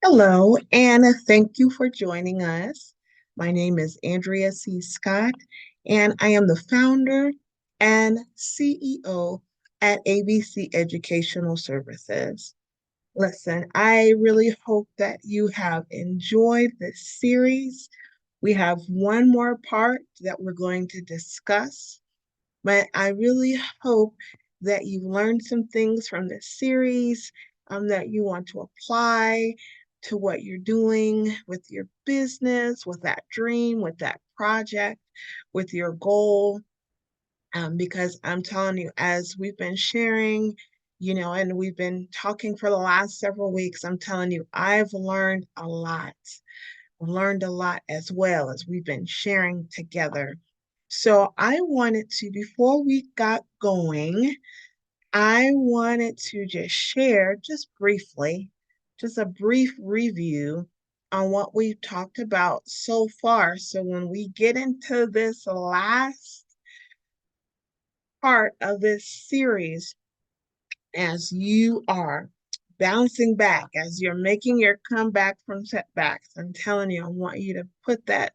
Hello, and thank you for joining us. My name is Andrea C. Scott, and I am the founder and CEO at ABC Educational Services. Listen, I really hope that you have enjoyed this series. We have one more part that we're going to discuss, but I really hope that you've learned some things from this series that you want to apply to what you're doing with your business, with that dream, with that project, with your goal. Because I'm telling you, as we've been sharing, and we've been talking for the last several weeks, I'm telling you, I've learned a lot. Learned a lot as well as we've been sharing together. So I wanted to, before we got going, I wanted to just share just briefly, just a brief review on what we've talked about so far. So when we get into this last part of this series, as you are bouncing back, as you're making your comeback from setbacks, I'm telling you, I want you to put that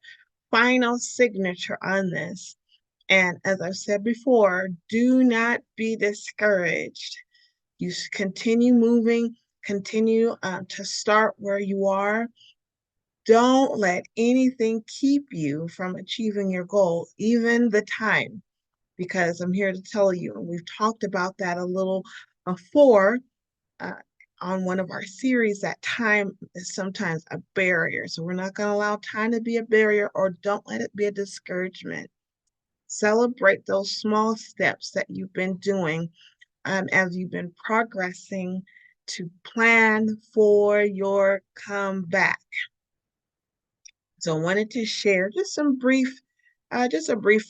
final signature on this. And as I've said before, do not be discouraged. You continue moving, continue to start where you are. Don't let anything keep you from achieving your goal, even the time, because I'm here to tell you, and we've talked about that a little before uh, on one of our series, that time is sometimes a barrier. So we're not going to allow time to be a barrier, or don't let it be a discouragement. Celebrate those small steps that you've been doing as you've been progressing to plan for your comeback. So I wanted to share just a brief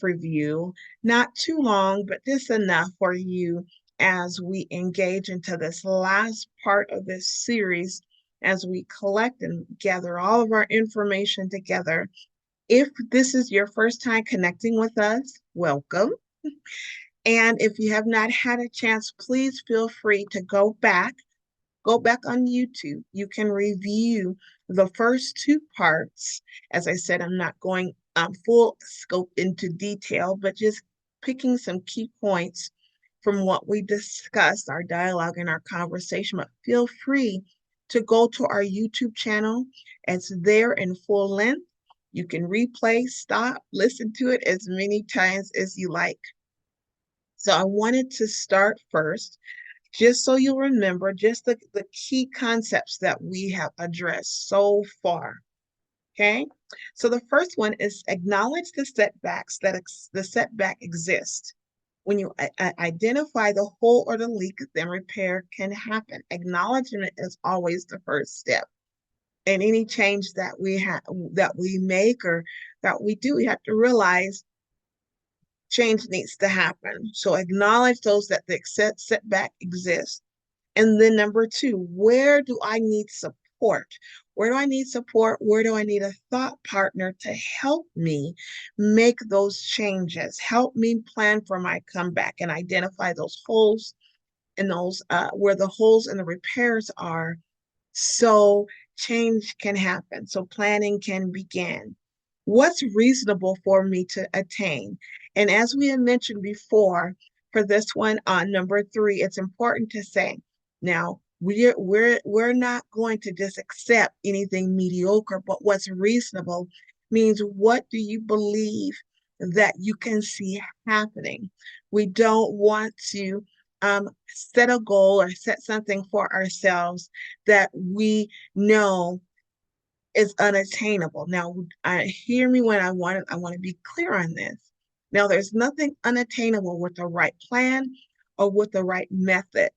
review, not too long, but just enough for you as we engage into this last part of this series, as we collect and gather all of our information together. If this is your first time connecting with us, welcome. And if you have not had a chance, please feel free to go back on YouTube. You can review the first two parts. As I said, I'm not going full scope into detail, but just picking some key points from what we discussed, our dialogue and our conversation. But feel free to go to our YouTube channel. It's there in full length. You can replay, stop, listen to it as many times as you like. So I wanted to start first, just so you'll remember just the key concepts that we have addressed so far. Okay. So the first one is acknowledge the setbacks that the setback exists. When you identify the hole or the leak, then repair can happen. Acknowledgement is always the first step. And any change that we have, that we make, or that we do, we have to realize change needs to happen. So acknowledge those that the setback exists. And then number two, where do I need support? Where do I need support? Where do I need a thought partner to help me make those changes? Help me plan for my comeback and identify those holes and those where the holes and the repairs are, so change can happen, so planning can begin. What's reasonable for me to attain? And as we had mentioned before, for this one on number three, it's important to say, now we're not going to just accept anything mediocre, but what's reasonable means, what do you believe that you can see happening? We don't want to set a goal or set something for ourselves that we know is unattainable. Now, hear me when I want to be clear on this. Now, there's nothing unattainable with the right plan or with the right method.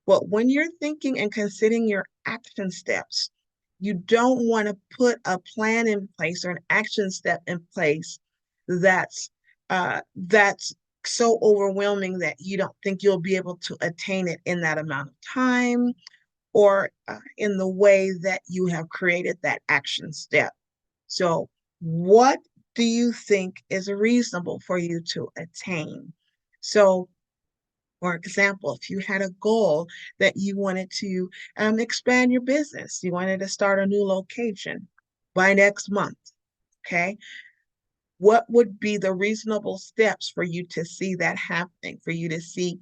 But when you're thinking and considering your action steps, you don't want to put a plan in place or an action step in place that's so overwhelming that you don't think you'll be able to attain it in that amount of time, or in the way that you have created that action step. So, what do you think is reasonable for you to attain? So, For example, if you had a goal that you wanted to expand your business, you wanted to start a new location by next month, okay? What would be the reasonable steps for you to see that happening, for you to see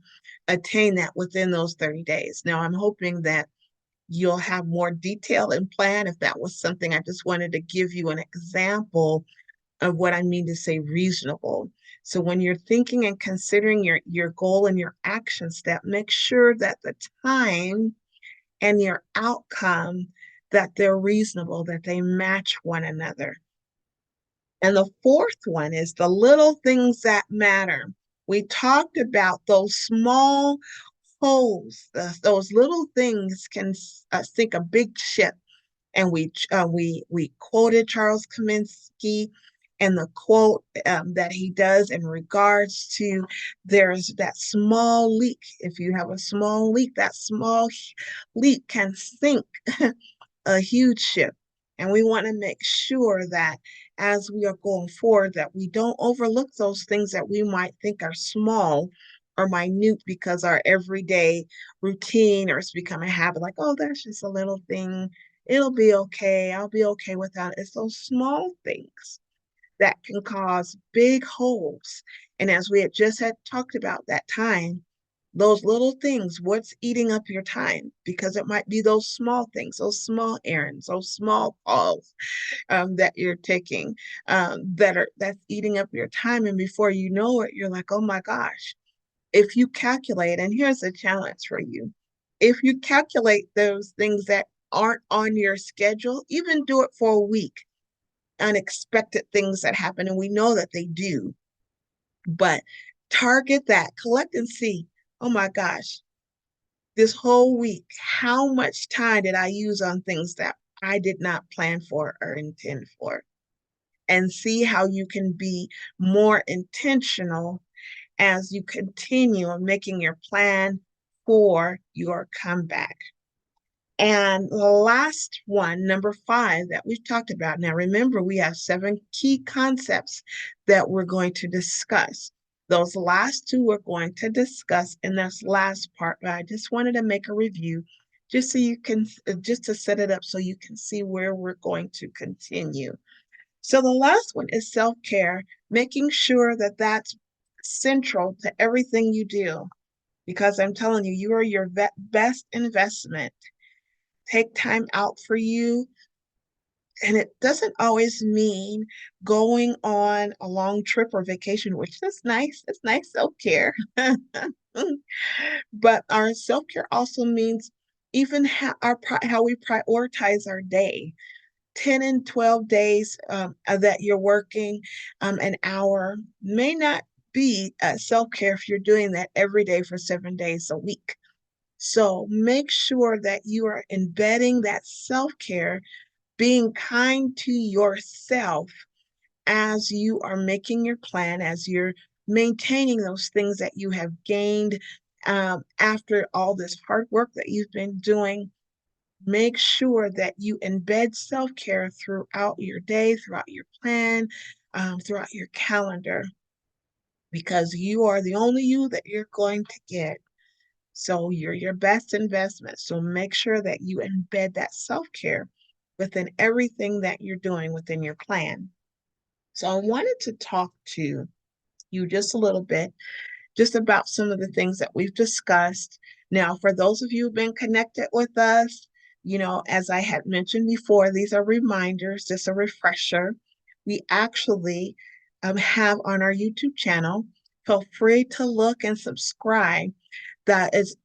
attain that within those 30 days? Now, I'm hoping that you'll have more detail and plan. If that was something, I just wanted to give you an example of what I mean to say reasonable. So when you're thinking and considering your goal and your action step, make sure that the time and your outcome that they're reasonable, that they match one another. And the fourth one is the little things that matter. We talked about those small holes, those little things can sink a big ship. And we quoted Charles Kaminsky and the quote that he does in regards to there's that small leak. If you have a small leak, that small leak can sink a huge ship. And we want to make sure that as we are going forward, that we don't overlook those things that we might think are small or minute because our everyday routine or it's become a habit, like, oh, that's just a little thing. It'll be okay. I'll be okay without it. It's those small things that can cause big holes. And as we had talked about that time, those little things, what's eating up your time? Because it might be those small things, those small errands, those small calls that you're taking that's eating up your time. And before you know it, you're like, oh my gosh. If you calculate, and here's a challenge for you, if you calculate those things that aren't on your schedule, even do it for a week, unexpected things that happen, and we know that they do, but target that, collect and see, oh my gosh, this whole week, how much time did I use on things that I did not plan for or intend for? And see how you can be more intentional as you continue on making your plan for your comeback. And the last one, number 5, that we've talked about. Now, remember, we have 7 key concepts that we're going to discuss. Those last 2 we're going to discuss in this last part, but I just wanted to make a review just so you can, just to set it up so you can see where we're going to continue. So the last one is self-care, making sure that that's central to everything you do, because I'm telling you, you are your best investment. Take time out for you. And it doesn't always mean going on a long trip or vacation, which is nice. It's nice self-care. But our self-care also means even how we prioritize our day. 10 and 12 days that you're working an hour may not be self-care if you're doing that every day for 7 days a week. So make sure that you are embedding that self-care, being kind to yourself as you are making your plan, as you're maintaining those things that you have gained after all this hard work that you've been doing. Make sure that you embed self-care throughout your day, throughout your plan, throughout your calendar, because you are the only you that you're going to get. So you're your best investment. So make sure that you embed that self-care within everything that you're doing within your plan. So I wanted to talk to you just a little bit just about some of the things that we've discussed. Now, for those of you who've been connected with us, as I had mentioned before, these are reminders, just a refresher. We actually have on our YouTube channel, feel free to look and subscribe. That is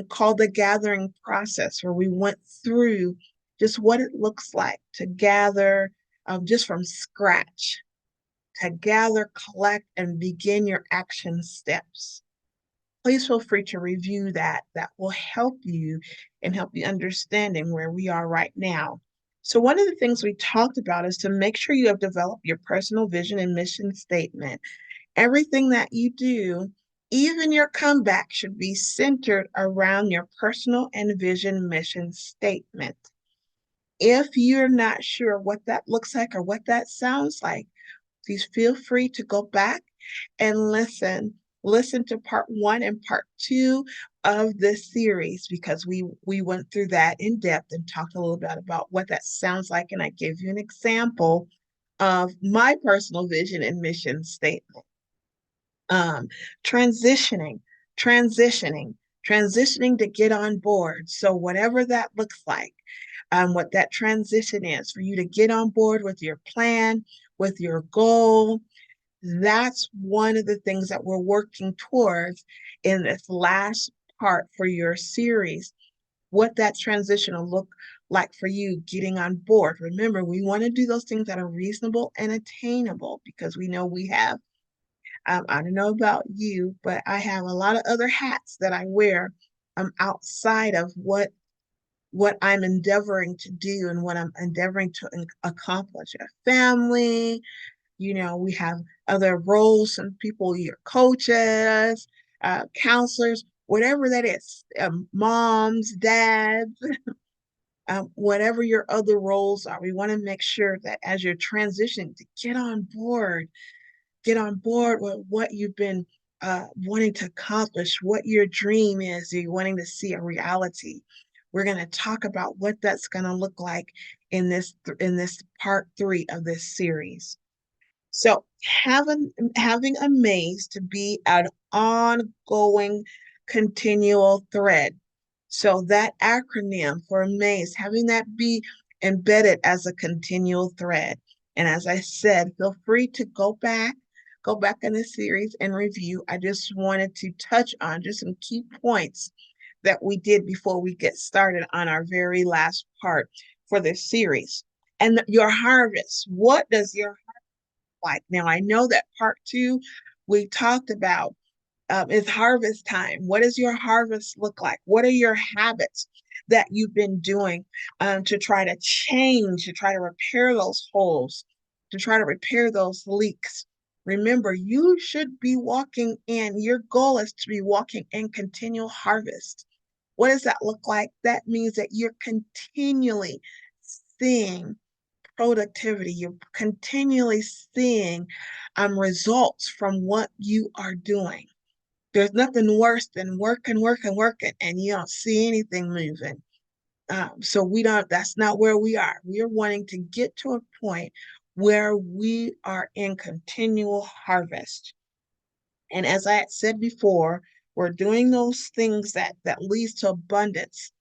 called the gathering process, where we went through just what it looks like to gather just from scratch, to gather, collect, and begin your action steps. Please feel free to review that. That will help you and help you understanding where we are right now. So one of the things we talked about is to make sure you have developed your personal vision and mission statement. Everything that you do, even your comeback, should be centered around your personal and vision mission statement. If you're not sure what that looks like or what that sounds like, please feel free to go back and listen listen to part one and part two of this series because we went through that in depth and talked a little bit about what that sounds like. And I gave you an example of my personal vision and mission statement. Um, transitioning, transitioning, transitioning to get on board. So whatever that looks like, what that transition is for you to get on board with your plan, with your goal, that's one of the things that we're working towards in this last part for your series. What that transition will look like for you getting on board. Remember, we want to do those things that are reasonable and attainable because we know we have, I don't know about you, but I have a lot of other hats that I wear outside of what I'm endeavoring to do and what I'm endeavoring to accomplish. A family, we have other roles, some people, your coaches, counselors, whatever that is, moms, dads, whatever your other roles are. We want to make sure that as you're transitioning to get on board with what you've been wanting to accomplish, what your dream is, you're wanting to see a reality. We're going to talk about what that's going to look like in this part three of this series. So having a maze to be an ongoing, continual thread. So that acronym for maze, having that be embedded as a continual thread. And as I said, feel free to go back in the series and review. I just wanted to touch on just some key points that we did before we get started on our very last part for this series. And your harvest. What does your like? Now, I know that part two we talked about is harvest time. What does your harvest look like? What are your habits that you've been doing to try to change, to try to repair those holes, to try to repair those leaks? Remember, you should be walking in, your goal is to be walking in continual harvest. What does that look like? That means that you're continually seeing productivity. You're continually seeing results from what you are doing. There's nothing worse than working, working, working, and you don't see anything moving. So we don't, that's not where we are. We are wanting to get to a point where we are in continual harvest. And as I had said before, we're doing those things that leads to abundance,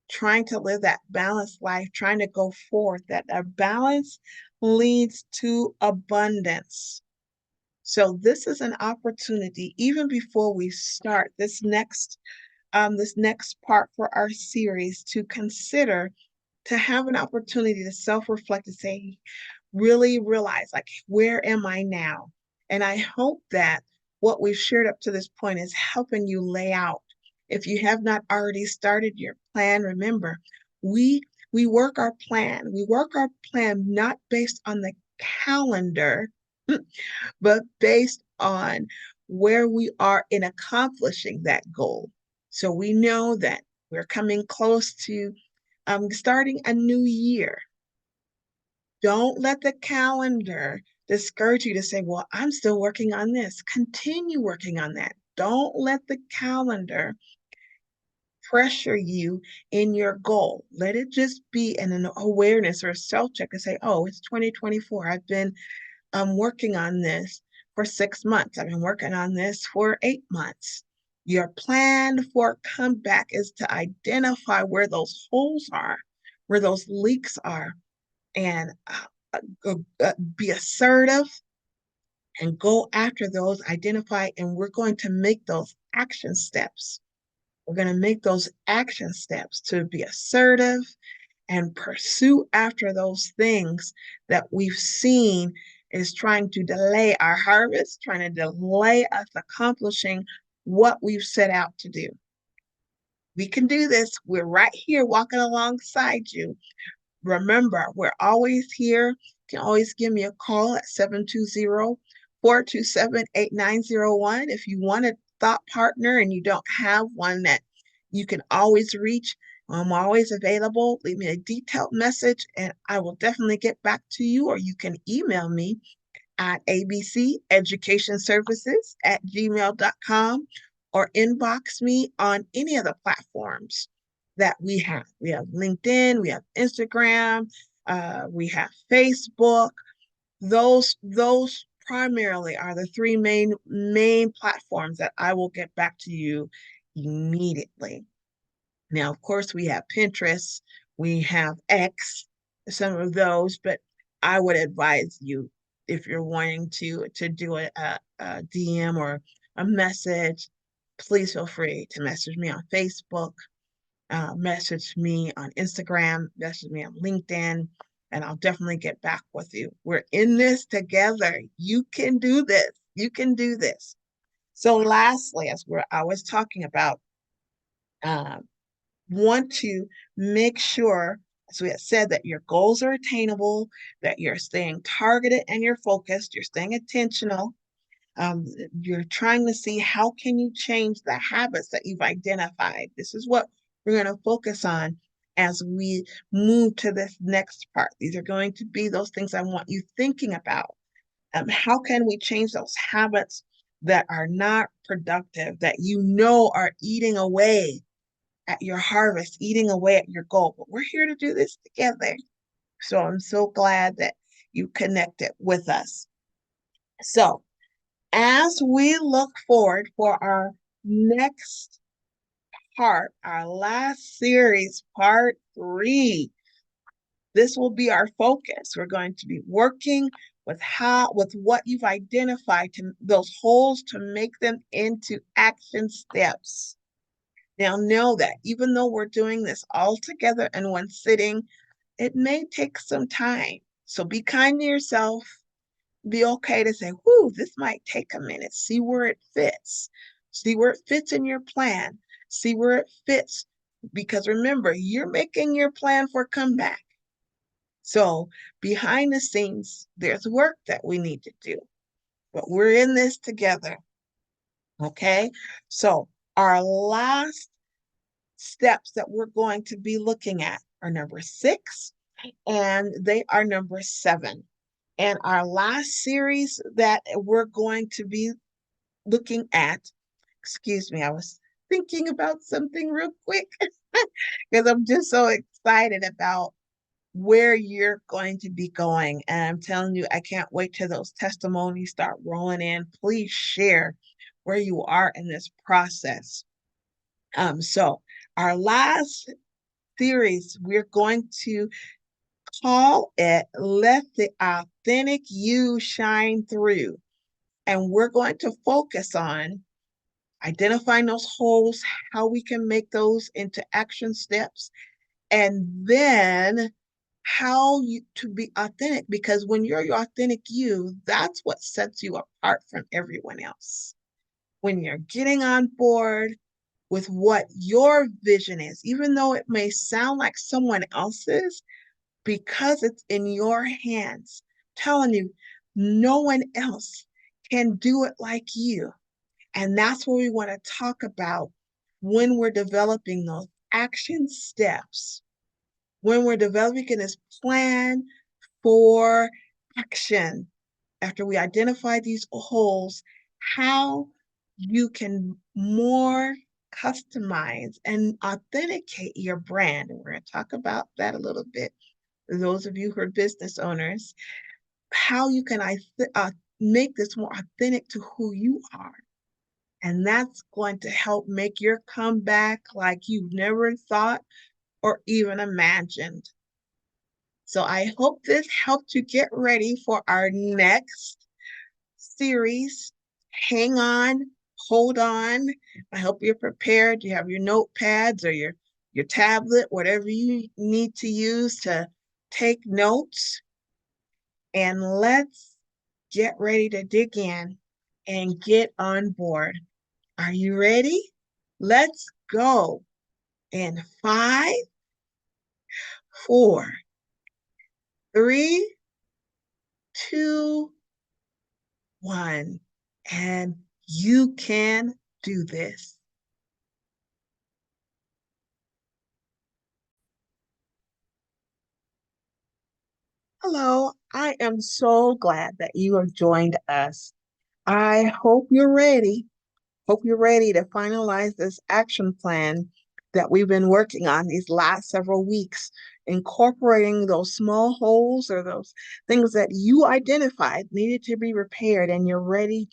trying to live that balanced life, trying to go forth, that a balance leads to abundance. So this is an opportunity, even before we start this next part for our series, to consider, to have an opportunity to self-reflect and say, really realize, like, where am I now? And I hope that what we've shared up to this point is helping you lay out. If you have not already started your plan, remember, we we work our plan. We work our plan not based on the calendar, but based on where we are in accomplishing that goal. So we know that we're coming close to starting a new year. Don't let the calendar discourage you to say, well, I'm still working on this. Continue working on that. Don't let the calendar pressure you in your goal. Let it just be an awareness or a self check and say, oh, it's 2024. I've been working on this for 6 months. I've been working on this for 8 months. Your plan for comeback is to identify where those holes are, where those leaks are, and be assertive and go after those, identify, and we're going to make those action steps. We're going to make those action steps to be assertive and pursue after those things that we've seen is trying to delay our harvest, trying to delay us accomplishing what we've set out to do. We can do this. We're right here walking alongside you. Remember, we're always here. You can always give me a call at 720-427-8901. If you want a thought partner and you don't have one that you can always reach, I'm always available. Leave me a detailed message and I will definitely get back to you, or you can email me at abceducationservices@gmail.com or inbox me on any of the platforms that we have. We have LinkedIn, we have Instagram, we have Facebook. Those primarily are the three main platforms that I will get back to you immediately. Now, of course, we have Pinterest, we have X, some of those, but I would advise you if you're wanting to do a DM or a message, please feel free to message me on Facebook, message me on Instagram, message me on LinkedIn, and I'll definitely get back with you. We're in this together. You can do this. You can do this. So lastly, I was talking about, um, want to make sure, as we had said, that your goals are attainable, that you're staying targeted and you're focused, you're staying intentional. Um, you're trying to see how can you change the habits that you've identified. This is what we're going to focus on as we move to this next part. These are going to be those things I want you thinking about. How can we change those habits that are not productive, that you know are eating away at your harvest, eating away at your goal? But we're here to do this together. So I'm so glad that you connected with us. So as we look forward for our next part, our last series, part 3, this will be our focus. We're going to be working with what you've identified, to those holes, to make them into action steps. Now know that even though we're doing this all together in one sitting, it may take some time. So be kind to yourself. Be okay to say, whoo, this might take a minute. See where it fits. See where it fits in your plan. See where it fits. Because remember, you're making your plan for comeback. So behind the scenes, there's work that we need to do. But we're in this together. Okay? So our last steps that we're going to be looking at are number 6, and they are number 7. And our last series that we're going to be looking at, excuse me, I was thinking about something real quick because I'm just so excited about where you're going to be going. And I'm telling you, I can't wait till those testimonies start rolling in. Please share where you are in this process. So our last series, we're going to call it Let the Authentic You Shine Through. And we're going to focus on identifying those holes, how we can make those into action steps, and then how you to be authentic. Because when you're your authentic you, that's what sets you apart from everyone else. When you're getting on board with what your vision is, even though it may sound like someone else's, because it's in your hands. I'm telling you, no one else can do it like you. And that's what we want to talk about when we're developing those action steps, when we're developing this plan for action. After we identify these holes, how you can more customize and authenticate your brand. And we're going to talk about that a little bit. Those of you who are business owners, how you can make this more authentic to who you are. And that's going to help make your comeback like you've never thought or even imagined. So I hope this helped you get ready for our next series. Hang on, hold on. I hope you're prepared. You have your notepads or your tablet, whatever you need to use to take notes. And let's get ready to dig in and get on board. Are you ready? Let's go. In 5, 4, 3, 2, 1. And you can do this. Hello, I am so glad that you have joined us. I hope you're ready to finalize this action plan that we've been working on these last several weeks, incorporating those small holes or those things that you identified needed to be repaired, and you're ready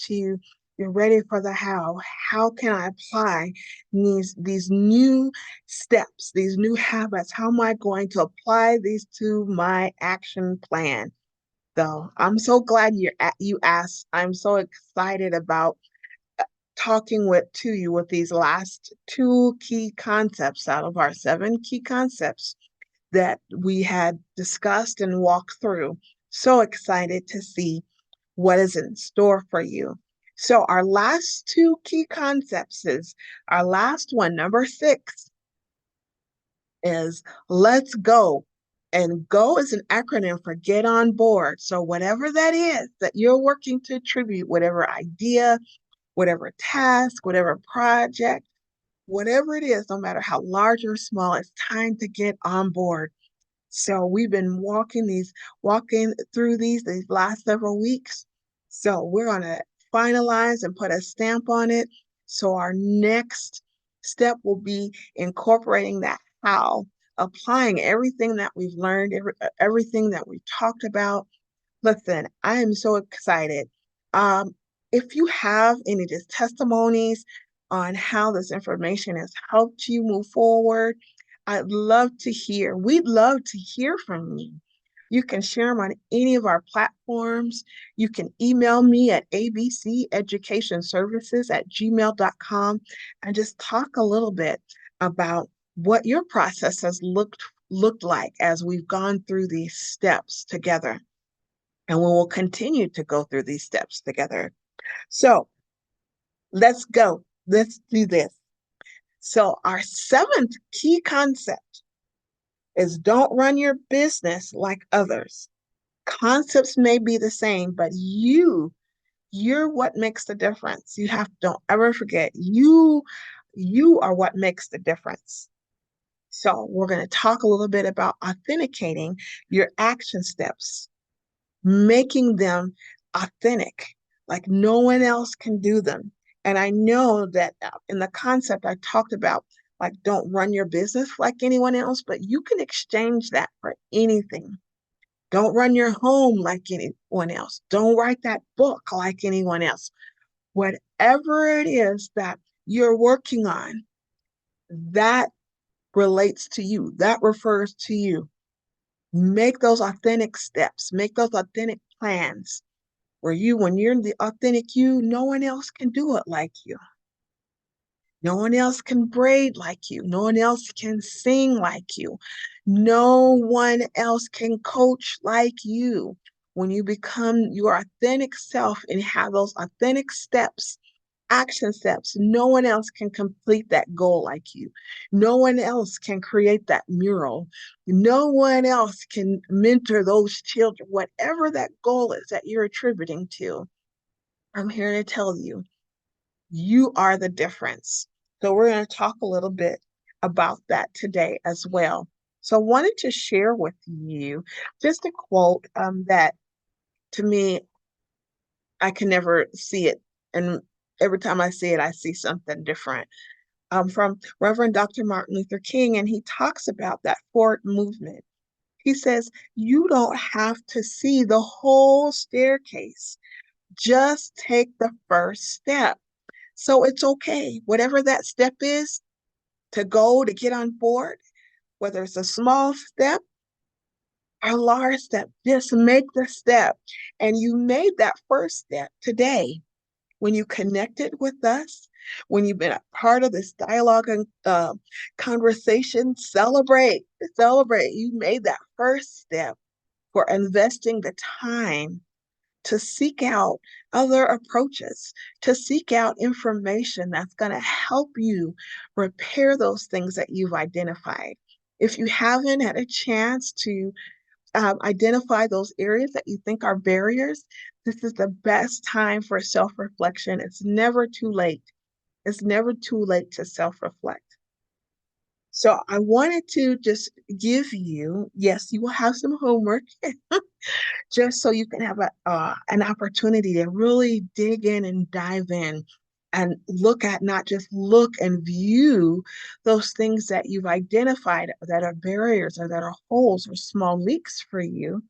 for the how. How can I apply these new steps, these new habits? How am I going to apply these to my action plan? So I'm so glad you asked. I'm so excited about talking to you with these last two key concepts out of our seven key concepts that we had discussed and walked through. So excited to see what is in store for you. So our last two key concepts is our last one, number 6, is let's go. And go is an acronym for get on board. So whatever that is that you're working to attribute, whatever idea, whatever task, whatever project, whatever it is, no matter how large or small, it's time to get on board. So we've been walking through these last several weeks. So we're going to finalize and put a stamp on it. So our next step will be incorporating that how, applying everything that we've learned, everything that we talked about. Listen, I am so excited. Um, if you have any just testimonies on how this information has helped you move forward, I'd love to hear. We'd love to hear from you. You can share them on any of our platforms. You can email me at abceducationservices@gmail.com and just talk a little bit about what your process has looked like as we've gone through these steps together. And we will continue to go through these steps together. So let's go. Let's do this. So, our seventh key concept is don't run your business like others. Concepts may be the same, but you're what makes the difference. Don't ever forget, you are what makes the difference. So, we're going to talk a little bit about authenticating your action steps, making them authentic, like no one else can do them. And I know that in the concept I talked about, like don't run your business like anyone else, but you can exchange that for anything. Don't run your home like anyone else. Don't write that book like anyone else. Whatever it is that you're working on, that relates to you, that refers to you. Make those authentic steps, make those authentic plans when you're the authentic you, no one else can do it like you. No one else can braid like you. No one else can sing like you. No one else can coach like you. When you become your authentic self and have those authentic steps, action steps, no one else can complete that goal like you. No one else can create that mural. No one else can mentor those children, whatever that goal is that you're attributing to. I'm here to tell you, you are the difference. So we're going to talk a little bit about that today as well. So I wanted to share with you just a quote that to me, I can never see it. And every time I see it, I see something different. From Reverend Dr. Martin Luther King, and he talks about that forward movement. He says, you don't have to see the whole staircase. Just take the first step. So it's okay. Whatever that step is to get on board, whether it's a small step or a large step, just make the step. And you made that first step today when you connected with us, when you've been a part of this dialogue and conversation. Celebrate. You made that first step for investing the time to seek out other approaches, to seek out information that's going to help you repair those things that you've identified. If you haven't had a chance to identify those areas that you think are barriers, this is the best time for self reflection. It's never too late. It's never too late to self reflect. So I wanted to just give you, yes, you will have some homework, just so you can have an opportunity to really dig in and dive in and look at, not just look and view those things that you've identified that are barriers or that are holes or small leaks for you.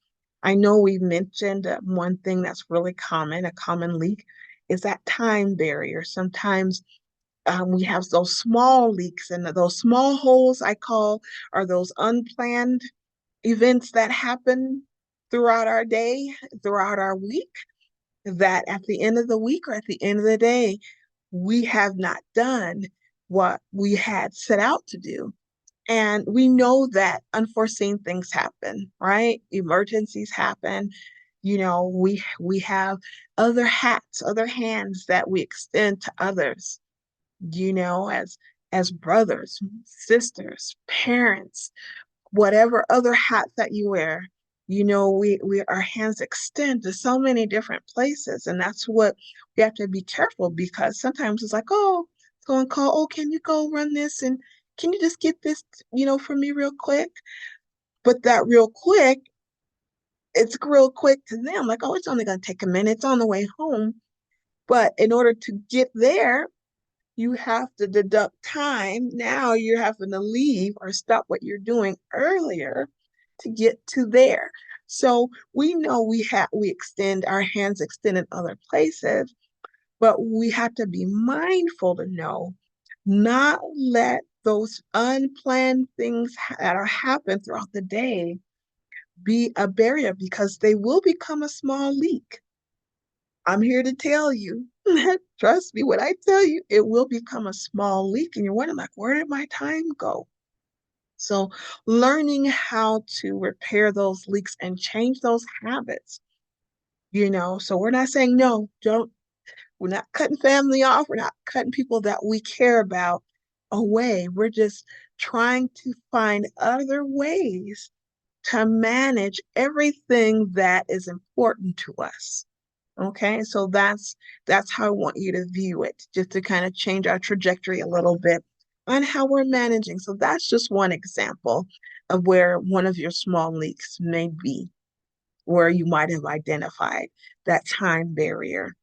I know we've mentioned one thing that's really common, a common leak is that time barrier. Sometimes we have those small leaks, and those small holes I call are those unplanned events that happen throughout our day, throughout our week, that at the end of the week or at the end of the day, we have not done what we had set out to do. And we know that unforeseen things happen, right? Emergencies happen. We have other hats, other hands that we extend to others, as brothers, sisters, parents, whatever other hat that you wear. We our hands extend to so many different places, and that's what we have to be careful, because sometimes it's like, oh, someone call, oh, can you go run this, and can you just get this, for me real quick? But that real quick, it's real quick to them, like, oh, it's only going to take a minute, it's on the way home. But in order to get there, you have to deduct time. Now you're having to leave or stop what you're doing earlier to get to there. So we know we extend our hands, extend in other places, but we have to be mindful to know, not let those unplanned things that are happen throughout the day be a barrier, because they will become a small leak. I'm here to tell you, trust me when I tell you, it will become a small leak, and you're wondering, like, where did my time go? So, learning how to repair those leaks and change those habits, so we're not saying no, don't, we're not cutting family off, we're not cutting people that we care about away. We're just trying to find other ways to manage everything that is important to us. Okay, so that's how I want you to view it, just to kind of change our trajectory a little bit on how we're managing. So that's just one example of where one of your small leaks may be, where you might have identified that time barrier,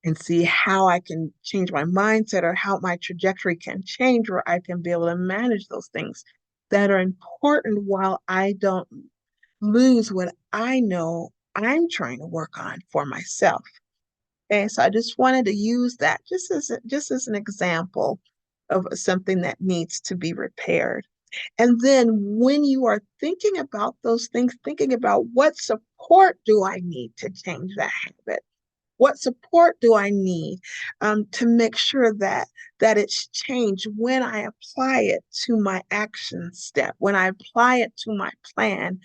and see how I can change my mindset, or how my trajectory can change, where I can be able to manage those things that are important while I don't lose what I know I'm trying to work on for myself. Okay, so I just wanted to use that just as an example of something that needs to be repaired. And then when you are thinking about those things, thinking about what support do I need to change that habit? What support do I need to make sure that it's changed when I apply it to my action step, when I apply it to my plan?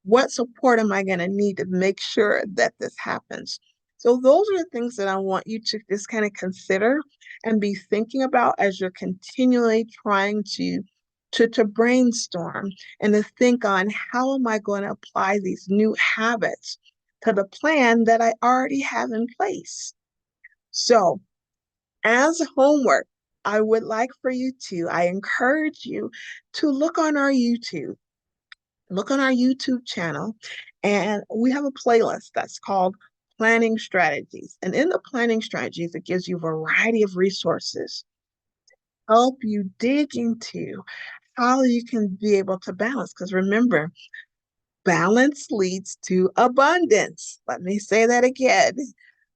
What support am I going to need to make sure that this happens? So those are the things that I want you to just kind of consider and be thinking about as you're continually trying to brainstorm and to think on, how am I going to apply these new habits to the plan that I already have in place? So, as homework, I encourage you to look on our YouTube channel, and we have a playlist that's called Planning Strategies. And in the planning strategies, it gives you a variety of resources, help you dig into how you can be able to balance. Because remember, balance leads to abundance. Let me say that again.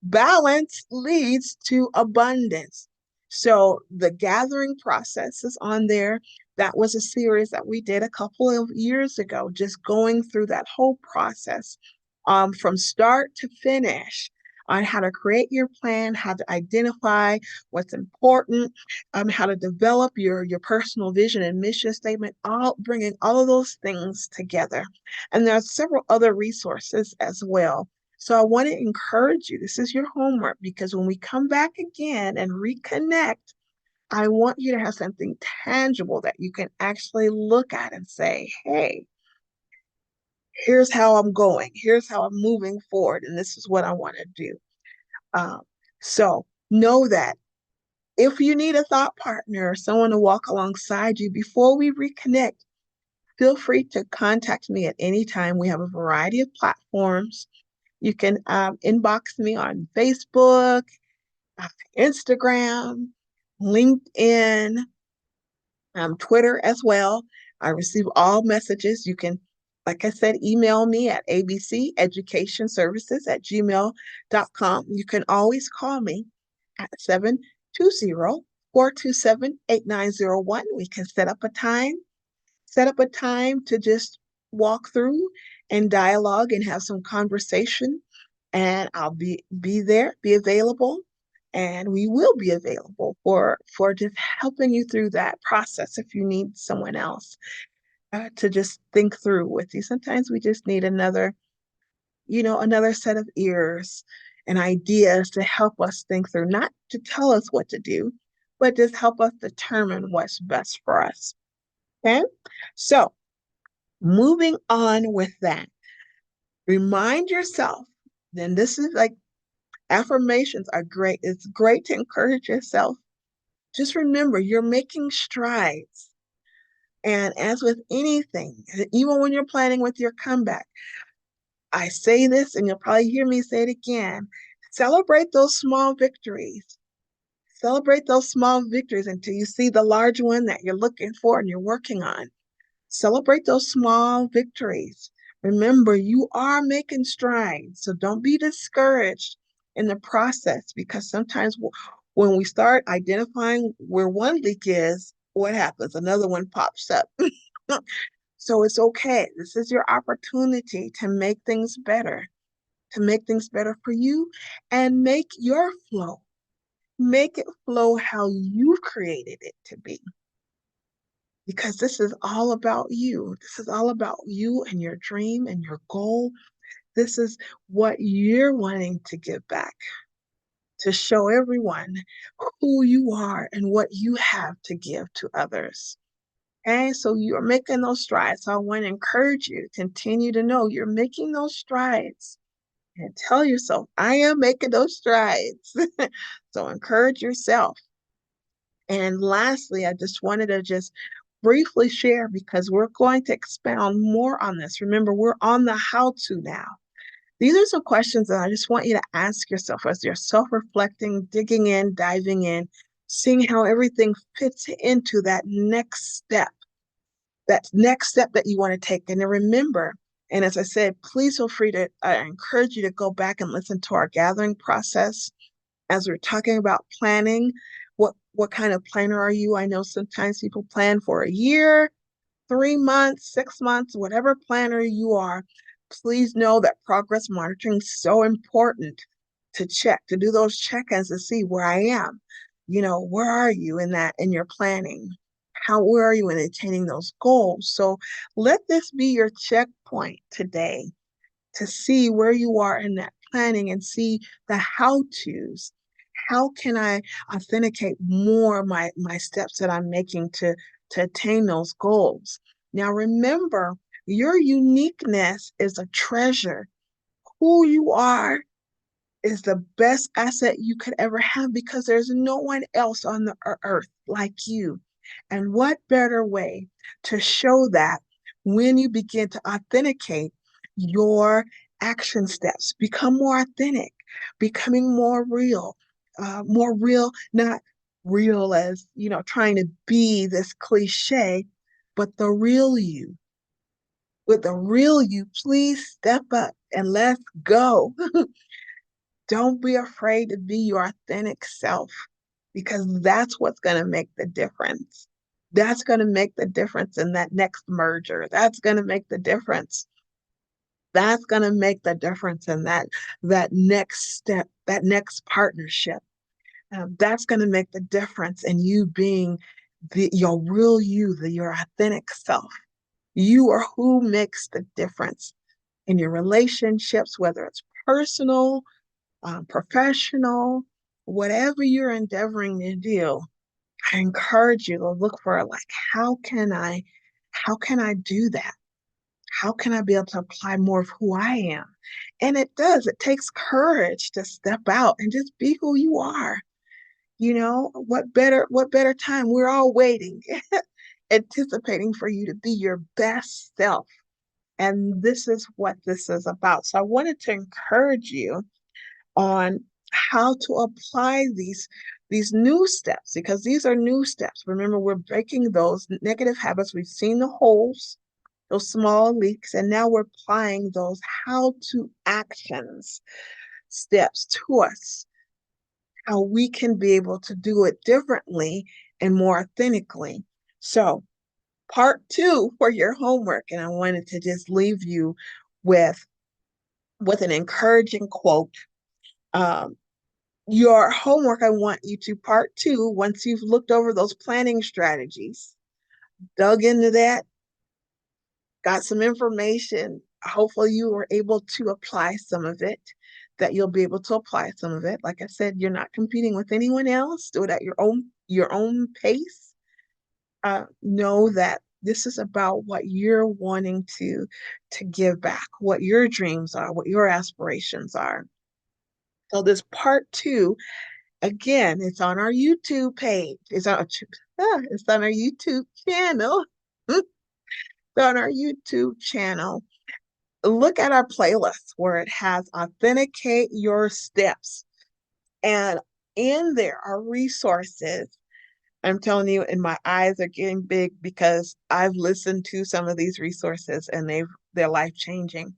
Balance leads to abundance. So the gathering process is on there. That was a series that we did a couple of years ago, just going through that whole process, from start to finish, on how to create your plan, how to identify what's important, how to develop your personal vision and mission statement, all bringing all of those things together. And there are several other resources as well. So I want to encourage you. This is your homework, because when we come back again and reconnect, I want you to have something tangible that you can actually look at and say, hey, here's how I'm going. Here's how I'm moving forward. And this is what I want to do. Um, so know that If you need a thought partner or someone to walk alongside you before we reconnect, feel free to contact me at any time. We have a variety of platforms. You can inbox me on Facebook, uh, Instagram, LinkedIn, Twitter as well. I receive all messages. You can, like I said, email me at abceducationservices@gmail.com. You can always call me at 720-427-8901. We can set up a time to just walk through and dialogue and have some conversation. And I'll be there, be available, and we will be available for just helping you through that process if you need someone else to just think through with you. Sometimes we just need another set of ears and ideas to help us think through, not to tell us what to do, but just help us determine what's best for us. Okay? So, moving on with that, remind yourself, then this is like affirmations are great. It's great to encourage yourself. Just remember, you're making strides. And as with anything, even when you're planning with your comeback, I say this and you'll probably hear me say it again. Celebrate those small victories. Celebrate those small victories until you see the large one that you're looking for and you're working on. Celebrate those small victories. Remember, you are making strides, so don't be discouraged in the process because sometimes when we start identifying where one leak is, what happens? Another one pops up. So it's okay. This is your opportunity to make things better, for you and make your flow. Make it flow how you created it to be because this is all about you. This is all about you and your dream and your goal. This is what you're wanting to give back, to show everyone who you are and what you have to give to others. And so you're making those strides. So I want to encourage you to continue to know you're making those strides and tell yourself, I am making those strides. So encourage yourself. And lastly, I just wanted to just briefly share because we're going to expound more on this. Remember, we're on the how to now. These are some questions that I just want you to ask yourself as you're self reflecting, digging in, diving in, seeing how everything fits into that next step that you want to take. And then remember, and as I said, please feel free to, I encourage you to go back and listen to our gathering process as we're talking about planning. What kind of planner are you? I know sometimes people plan for a year, 3 months, 6 months, whatever planner you are. Please know that progress monitoring is so important to check, to do those check-ins to see where I am. Where are you in your planning? Where are you in attaining those goals? So let this be your checkpoint today to see where you are in that planning and see the how to's. How can I authenticate more of my steps that I'm making to attain those goals? Now, remember, your uniqueness is a treasure. Who you are is the best asset you could ever have because there's no one else on the earth like you. And what better way to show that when you begin to authenticate your action steps, become more authentic, becoming more real, not real as, trying to be this cliche, but the real you. With the real you, please step up and let's go. Don't be afraid to be your authentic self because that's what's going to make the difference. That's going to make the difference in that next merger. That's going to make the difference. That's going to make the difference in that next step, that next partnership. That's going to make the difference in you being your real you, your authentic self. You are who makes the difference in your relationships, whether it's personal, professional, whatever you're endeavoring to do. I encourage you to look for like, how can I do that? How can I be able to apply more of who I am? And it takes courage to step out and just be who you are. what better time? We're all waiting, anticipating for you to be your best self. And this is what this is about. So I wanted to encourage you on how to apply these new steps, because these are new steps. Remember, we're breaking those negative habits. We've seen the holes, those small leaks, and now we're applying those how to actions steps to us, how we can be able to do it differently and more authentically. So, part two for your homework, and I wanted to just leave you with an encouraging quote. Um, your homework, I want you to part two, once you've looked over those planning strategies, dug into that, got some information. Hopefully, you were able to apply some of it, that you'll be able to apply some of it. Like I said, you're not competing with anyone else. Do it at your own pace. Know that this is about what you're wanting to give back, what your dreams are, what your aspirations are. So this part two, again, it's on our YouTube page. It's on our YouTube channel. It's on our YouTube channel. Look at our playlist where it has authenticate your steps. And in there are resources. I'm telling you, and my eyes are getting big because I've listened to some of these resources and they're life changing.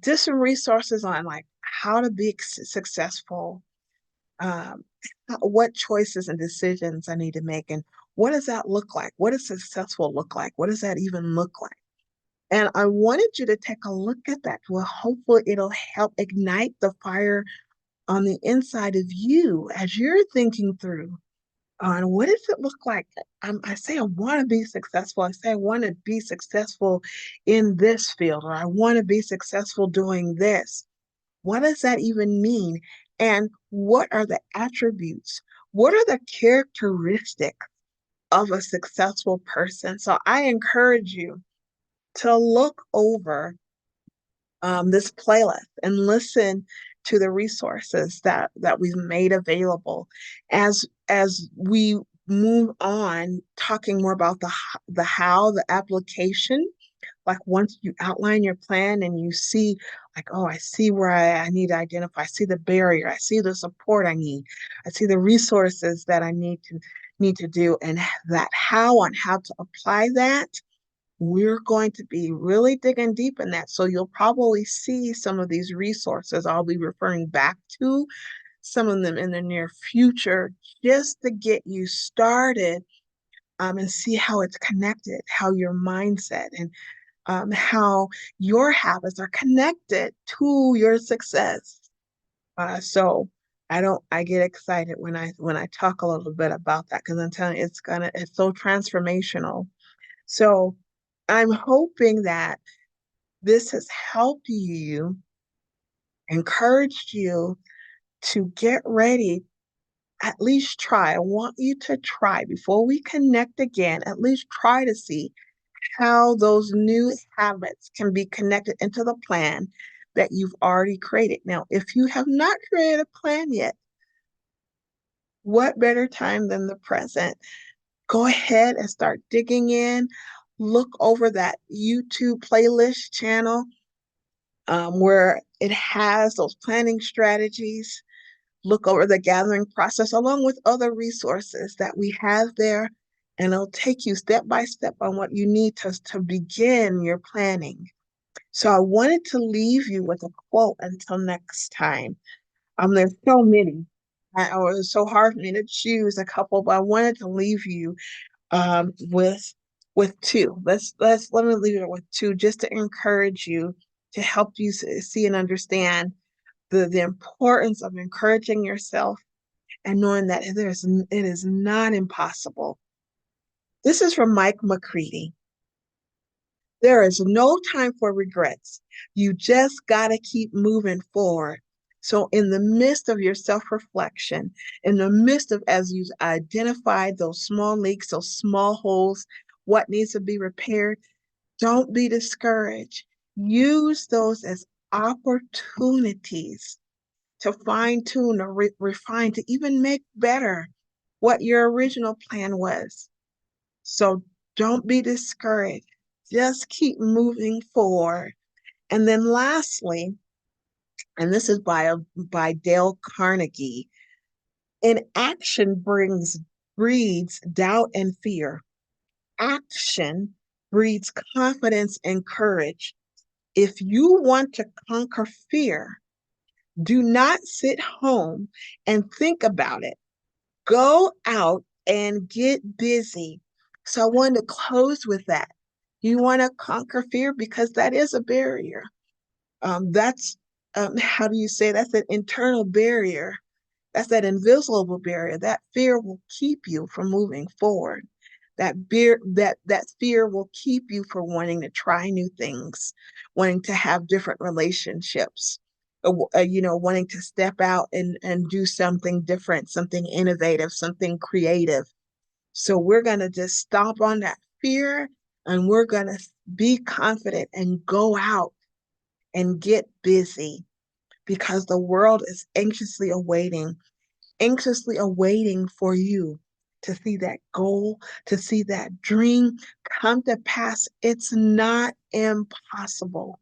Just some resources on like how to be successful, um, what choices and decisions I need to make, and what does that look like? What does successful look like? What does that even look like? And I wanted you to take a look at that. Well, hopefully it'll help ignite the fire on the inside of you as you're thinking through on what does it look like. I say I want to be successful. I say I want to be successful in this field, or I want to be successful doing this. What does that even mean? And what are the attributes? What are the characteristics of a successful person? So I encourage you to look over this playlist and listen to the resources that we've made available as we move on, talking more about the how, the application. Like once you outline your plan and you see, like, oh, I see where I need to identify, I see the barrier, I see the support I need, I see the resources that I need to do, and that how on how to apply that, we're going to be really digging deep in that. So you'll probably see some of these resources. I'll be referring back to some of them in the near future, just to get you started, and see how it's connected, how your mindset and how your habits are connected to your success. So I get excited when I talk a little bit about that, because I'm telling you, it's so transformational. So I'm hoping that this has helped you, encouraged you to get ready. At least try. I want you to try before we connect again. At least try to see how those new habits can be connected into the plan that you've already created. Now, if you have not created a plan yet, what better time than the present? Go ahead and start digging in. Look over that YouTube playlist channel, where it has those planning strategies. Look over the gathering process along with other resources that we have there, and it'll take you step by step on what you need to begin your planning. So I wanted to leave you with a quote until next time. There's so many. It was so hard for me to choose a couple, but I wanted to leave you with two. Let me leave it with two, just to encourage you, to help you see and understand the importance of encouraging yourself and knowing that it is not impossible. This is from Mike McCready. There is no time for regrets. You just got to keep moving forward. So, in the midst of your self reflection, in the midst of as you identify those small leaks, those small holes, what needs to be repaired, don't be discouraged. Use those as opportunities to fine tune or refine, to even make better what your original plan was. So don't be discouraged. Just keep moving forward. And then lastly, and this is by Dale Carnegie, inaction breeds doubt and fear. Action breeds confidence and courage. If you want to conquer fear, do not sit home and think about it. Go out and get busy. So I wanted to close with that. You want to conquer fear because that is a barrier. That's how do you say that's an internal barrier. That's that invisible barrier. That fear will keep you from moving forward. That fear will keep you from wanting to try new things, wanting to have different relationships, wanting to step out and do something different, something innovative, something creative. So we're going to just stomp on that fear and we're going to be confident and go out and get busy because the world is anxiously awaiting for you to see that goal, to see that dream come to pass. It's not impossible.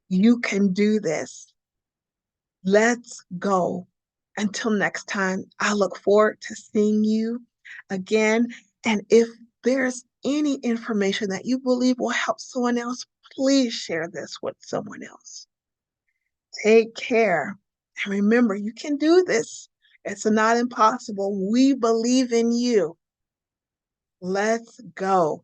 You can do this. Let's go. Until next time, I look forward to seeing you again. And if there's any information that you believe will help someone else, please share this with someone else. Take care. And remember, you can do this. It's not impossible. We believe in you. Let's go.